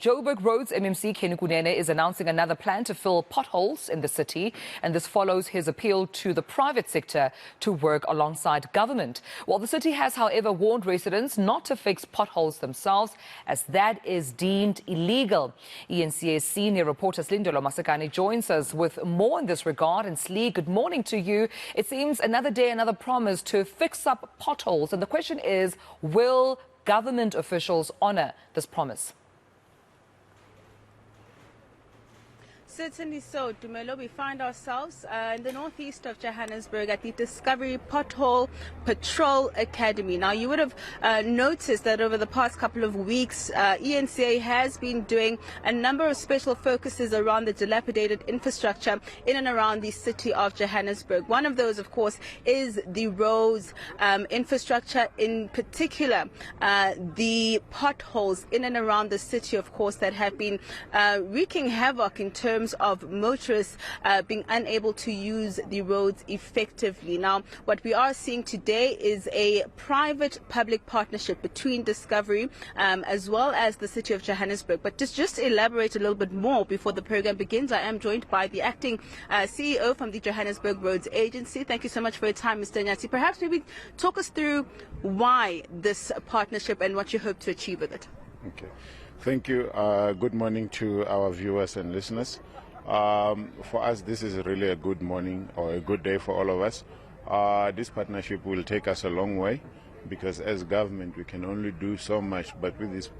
Joburg Road's MMC Kenny Kunene is announcing another plan to fill potholes in the city, and this follows his appeal to the private sector to work alongside government. Well, the city has, however, warned residents not to fix potholes themselves, as that is deemed illegal. eNCA senior reporter Silindelo Masikane joins us with more in this regard. And Slee, good morning to you. It seems another day, another promise to fix up potholes. And the question is, will government officials honour this promise? Certainly so, Dumelo. We find ourselves in the northeast of Johannesburg at the Discovery Pothole Patrol Academy. Now, you would have noticed that over the past couple of weeks, eNCA has been doing a number of special focuses around the dilapidated infrastructure in and around the city of Johannesburg. One of those, of course, is the roads infrastructure, in particular the potholes in and around the city, of course, that have been wreaking havoc in terms of motorists being unable to use the roads effectively. Now, what we are seeing today is a private-public partnership between Discovery as well as the city of Johannesburg. But just to elaborate a little bit more before the program begins, I am joined by the acting CEO from the Johannesburg Roads Agency. Thank you so much for your time, Mr. Nyati. Perhaps maybe talk us through why this partnership and what you hope to achieve with it. Okay. Thank you. Good morning to our viewers and listeners. For us, this is really a good morning or a good day for all of us. This partnership will take us a long way, because as government we can only do so much, but with these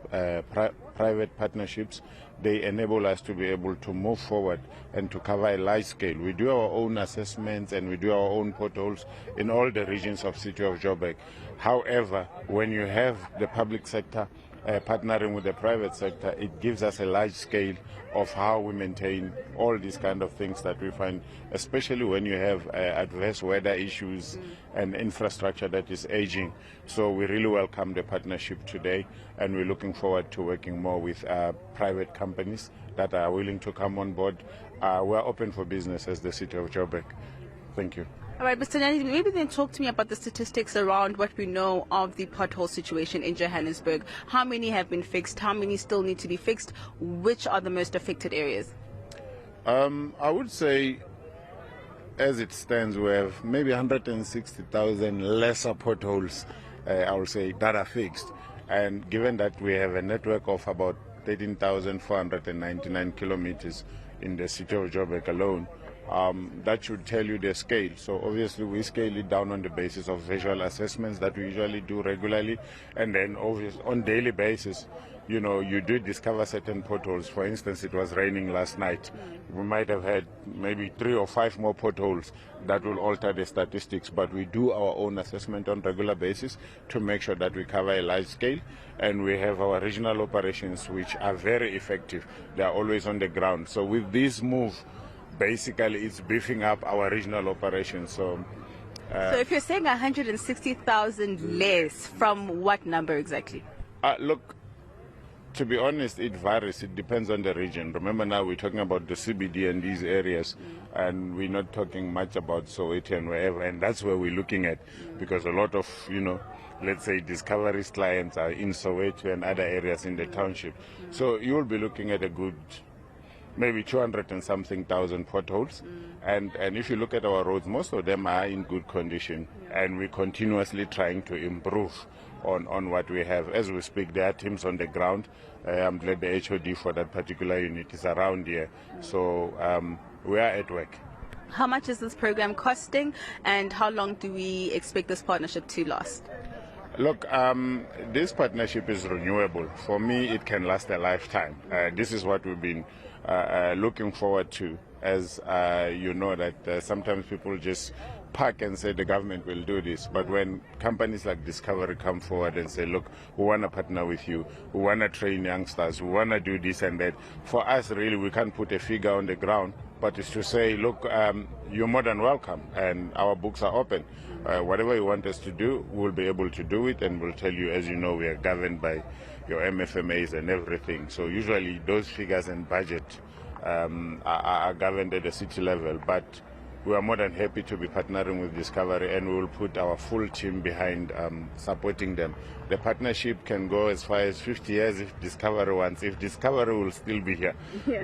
private partnerships, they enable us to be able to move forward and to cover a large scale. We do our own assessments and we do our own potholes in all the regions of city of Joburg. However, when you have the public sector partnering with the private sector, it gives us a large scale of how we maintain all these kind of things that we find, especially when you have adverse weather issues and infrastructure that is aging. So we really welcome the partnership today, and we're looking forward to working more with private companies that are willing to come on board. We're open for business as the city of Joburg. Thank you. All right, Mr. Nyati, maybe then talk to me about the statistics around what we know of the pothole situation in Johannesburg. How many have been fixed? How many still need to be fixed? Which are the most affected areas? I would say, as it stands, we have maybe 160,000 lesser potholes, I would say, that are fixed. And given that we have a network of about 13,499 kilometers in the city of Joburg alone, that should tell you the scale. So obviously we scale it down on the basis of visual assessments that we usually do regularly, and then obviously on daily basis, you know, you do discover certain potholes. For instance, it was raining last night. We might have had maybe 3 or 5 more potholes that will alter the statistics, but we do our own assessment on regular basis to make sure that we cover a large scale, and we have our regional operations which are very effective. They are always on the ground. So with this move, basically it's beefing up our regional operations. So if you're saying 160,000 less, from what number exactly? Look, to be honest, it varies. It depends on the region. Remember, now we're talking about the CBD and these areas, and we're not talking much about Soweto and wherever, and that's where we're looking at, because a lot of, you know, let's say Discovery's clients are in Soweto and other areas in the township. So you will be looking at a good maybe 200 and something thousand potholes, and if you look at our roads, most of them are in good condition, and we're continuously trying to improve on what we have. As we speak, there are teams on the ground. I'm glad the HOD for that particular unit is around here, so we are at work. How much is this program costing, and how long do we expect this partnership to last? Look, this partnership is renewable. For me, it can last a lifetime. This is what we've been looking forward to, as you know that sometimes people just park and say the government will do this, but when companies like Discovery come forward and say, look, we want to partner with you, we want to train youngsters, we want to do this and that, for us really we can't put a figure on the ground, but it's to say, look, you're more than welcome and our books are open. Whatever you want us to do, we'll be able to do it, and we'll tell you, as you know, we are governed by your MFMAs and everything. So usually those figures and budget are governed at the city level, but we are more than happy to be partnering with Discovery, and we will put our full team behind supporting them. The partnership can go as far as 50 years if Discovery wants. If Discovery will still be here,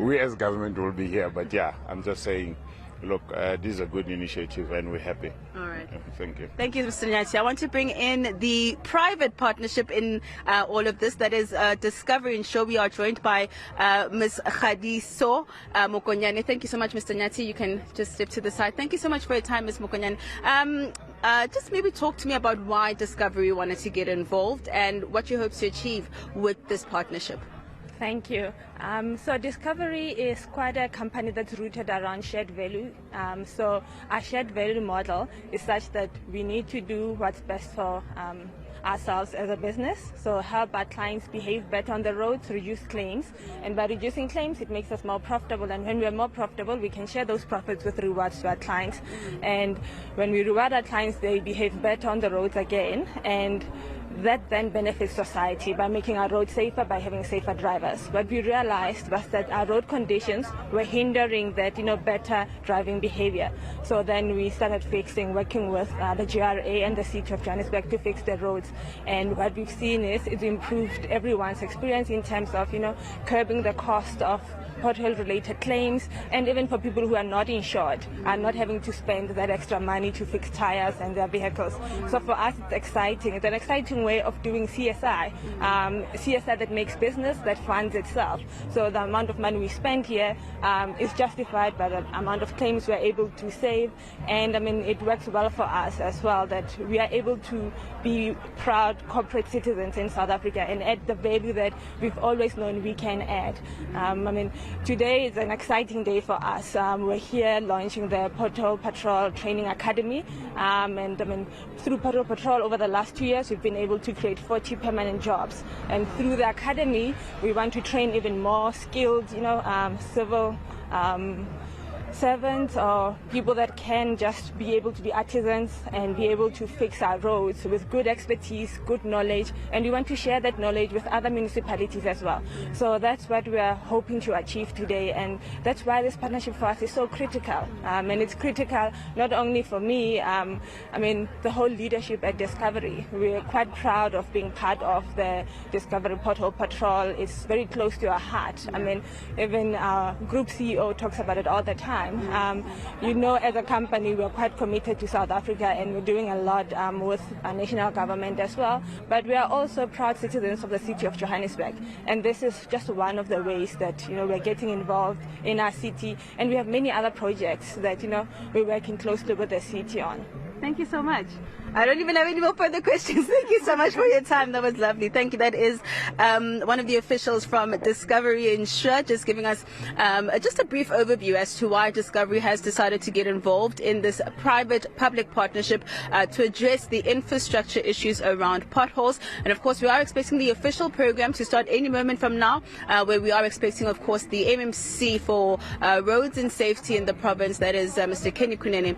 we as government will be here. But yeah, I'm just saying, look, this is a good initiative and we're happy. All right. Thank you. Thank you, Mr. Nyati. I want to bring in the private partnership in all of this, that is Discovery Insure. We are joined by Ms. Khadiso Mokonyane. Thank you so much, Mr. Nyati. You can just step to the side. Thank you so much for your time, Ms. Mokonyane. Just maybe talk to me about why Discovery wanted to get involved and what you hope to achieve with this partnership. Thank you. So Discovery is quite a company that's rooted around shared value. So our shared value model is such that we need to do what's best for ourselves as a business. So help our clients behave better on the roads, reduce claims. And by reducing claims, it makes us more profitable. And when we are more profitable, we can share those profits with rewards to our clients. And when we reward our clients, they behave better on the roads again. And that then benefits society by making our roads safer, by having safer drivers. What we realized was that our road conditions were hindering that, better driving behavior. So then we started working with the GRA and the City of Johannesburg to fix the roads. And what we've seen is it's improved everyone's experience in terms of, curbing the cost of pothole-related claims, and even for people who are not insured, are not having to spend that extra money to fix tires and their vehicles. So for us, it's exciting. It's an exciting way of doing CSI, CSI that makes business, that funds itself. So the amount of money we spend here is justified by the amount of claims we're able to save, and it works well for us as well, that we are able to be proud corporate citizens in South Africa and add the value that we've always known we can add. Today is an exciting day for us. We're here launching the Pothole Patrol Training Academy, and through Pothole Patrol over the last 2 years, we've been able to create 40 permanent jobs. And through the academy, we want to train even more skilled, civil servants or people that can just be able to be artisans and be able to fix our roads with good expertise, good knowledge, and we want to share that knowledge with other municipalities as well. So that's what we are hoping to achieve today, and that's why this partnership for us is so critical. And it's critical not only for me, the whole leadership at Discovery. We're quite proud of being part of the Discovery Pothole Patrol. It's very close to our heart. Even our group CEO talks about it all the time. As a company, we're quite committed to South Africa, and we're doing a lot with our national government as well. But we are also proud citizens of the City of Johannesburg. And this is just one of the ways that, we're getting involved in our city. And we have many other projects that, we're working closely with the city on. Thank you so much. I don't even have any more further questions. Thank you so much for your time. That was lovely. Thank you. That is one of the officials from Discovery Insure, just giving us just a brief overview as to why Discovery has decided to get involved in this private-public partnership to address the infrastructure issues around potholes. And of course, we are expecting the official program to start any moment from now, where we are expecting, of course, the MMC for roads and safety in the province, that is Mr. Kenny Kunene,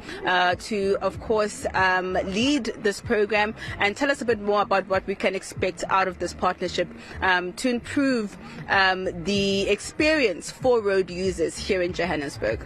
to, of course, lead this program and tell us a bit more about what we can expect out of this partnership to improve the experience for road users here in Johannesburg.